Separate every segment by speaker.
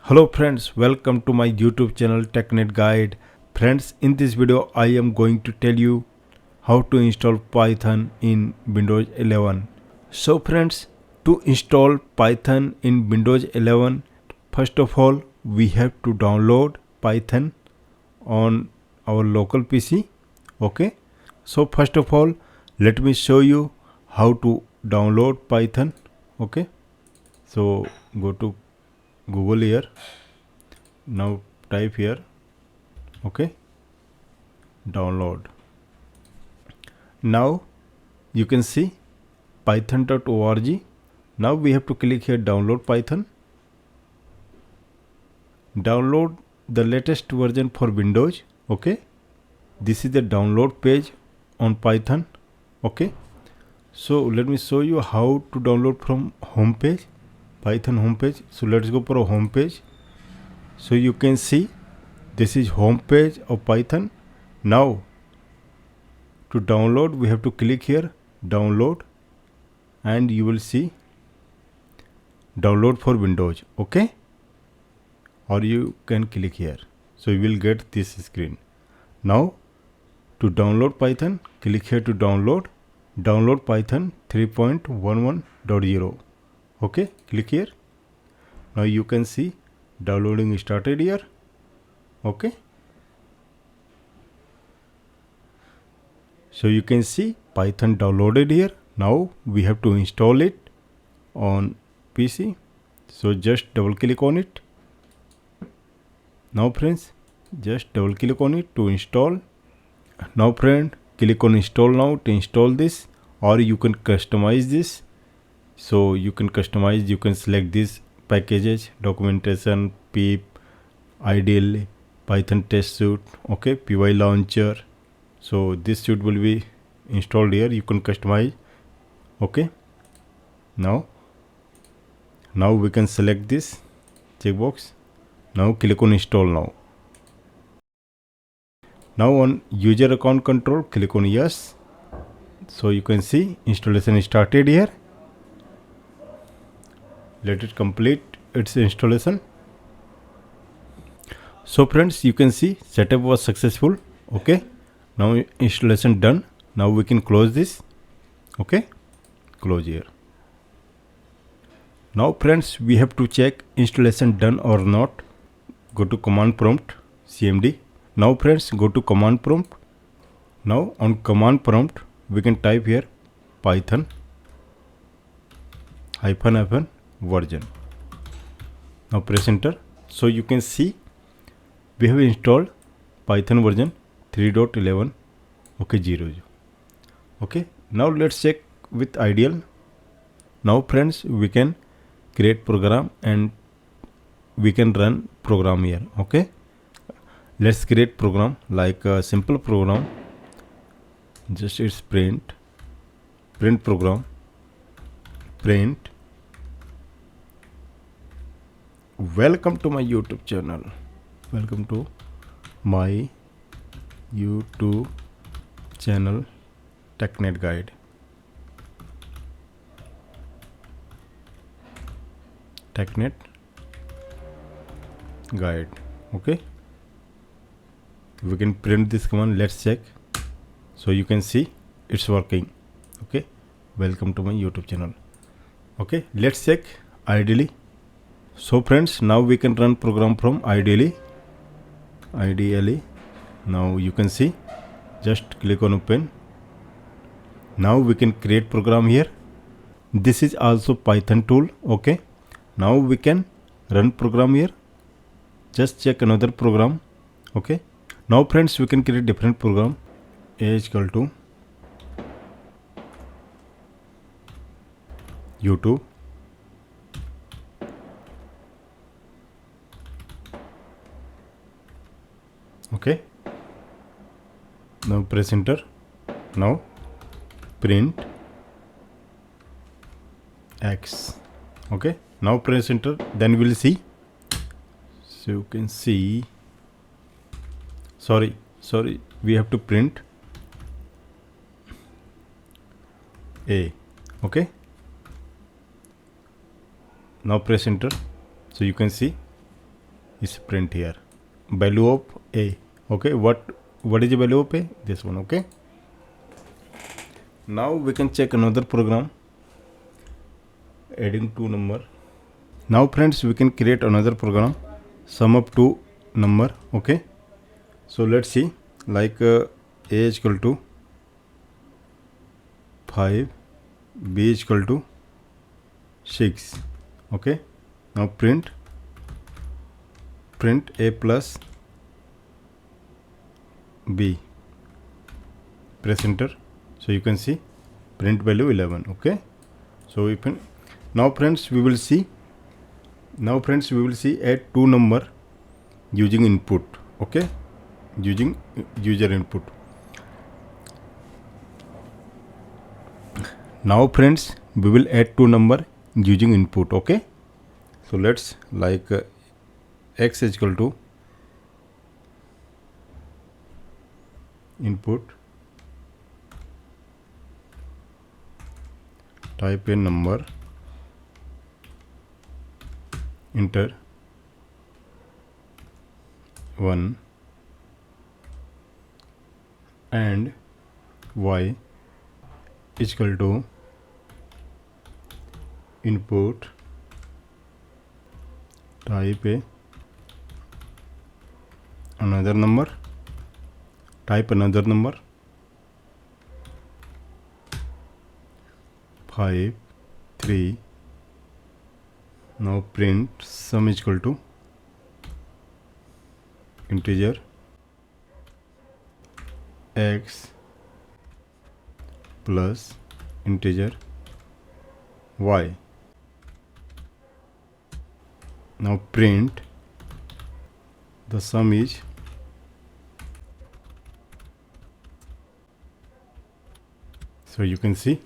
Speaker 1: Hello friends, welcome to my YouTube channel TechNet Guide. Friends, in this video I am going to tell you how to install Python in Windows 11. So friends, to install Python in Windows 11, first of all we have to download Python on our local PC. Okay, so first of all let me show you how to download Python. Okay, so go to Google here. Now type here, okay, download. Now you can see python.org. Now we have to click here, download Python. Download the latest version for Windows. Okay, this is the download page on Python. Okay, so let me show you how to download from home page, Python home page. So let's go for a home page. So you can see this is home page of Python. Now to download we have to click here, download, and you will see download for Windows. Okay, or you can click here, so you will get this screen. Now to download Python, click here to download Python 3.11.0. okay, click here. Now you can see downloading started here. Okay, so you can see Python downloaded here. Now we have to install it on PC, so just double click on it. Now friends, just double click on it to install. Now friend, click on install now to install this, or you can customize this. So you can customize, you can select these packages, documentation, pip, ideal, Python test suite, okay, py launcher. So this suite will be installed here, you can customize. Okay, now we can select this checkbox. Now click on install now. Now on user account control, click on yes. So you can see installation started here. Let it complete its installation. So friends, you can see setup was successful. Okay, now installation done. Now we can close this. Okay, close here. Now friends, we have to check installation done or not. Go to command prompt, cmd. Now friends, go to command prompt. Now on command prompt we can type here python --- version. Now press enter. So you can see we have installed Python version 3.11. okay, 0. Okay, now let's check with ideal. Now friends, we can create program and we can run program here. Okay, let's create program like a simple program. Just it's print program, print. Welcome to my YouTube channel. Welcome to my YouTube channel TechNet Guide. TechNet Guide. Okay, we can print this command. Let's check. So you can see it's working. Okay, welcome to my YouTube channel. Okay, let's check ideally. So friends, now we can run program from ideally. Now you can see, just click on open. Now we can create program here. This is also Python tool. Okay, now we can run program here. Just check another program. Okay, now friends, we can create different program. A is equal to YouTube. Okay, now press enter. Now print x. Okay, now press enter, then we'll see. So you can see, sorry, we have to print a. Okay, now press enter. So you can see is print here value of a. Okay, what is the value of a? This one. Okay, now we can check another program adding two number. Now friends, we can create another program sum up two number. Okay, so let's see, like a is equal to 5, b is equal to 6. Okay, now print a plus b, press enter. So you can see print value 11. Okay, so we can now friends we will see add two number using input. Okay, using user input. Now friends we will add two number using input. Okay, so let's like x is equal to input, type a number, enter 1, and y is equal to input, type a another number, type another number 5, 3. Now print sum is equal to integer x plus integer y. Now print the sum is so you can see.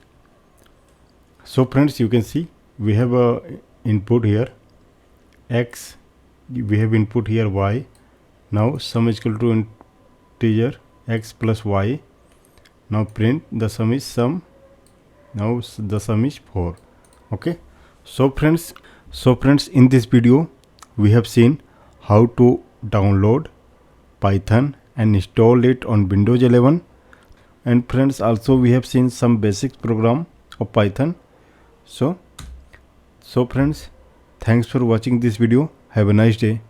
Speaker 1: So friends, you can see we have a input here x, we have input here y. Now sum is equal to integer x plus y. Now print the sum is sum. Now the sum is 4. Okay, so friends in this video we have seen how to download Python and install it on Windows 11. And friends, also we have seen some basic program of Python. So friends, thanks for watching this video. Have a nice day.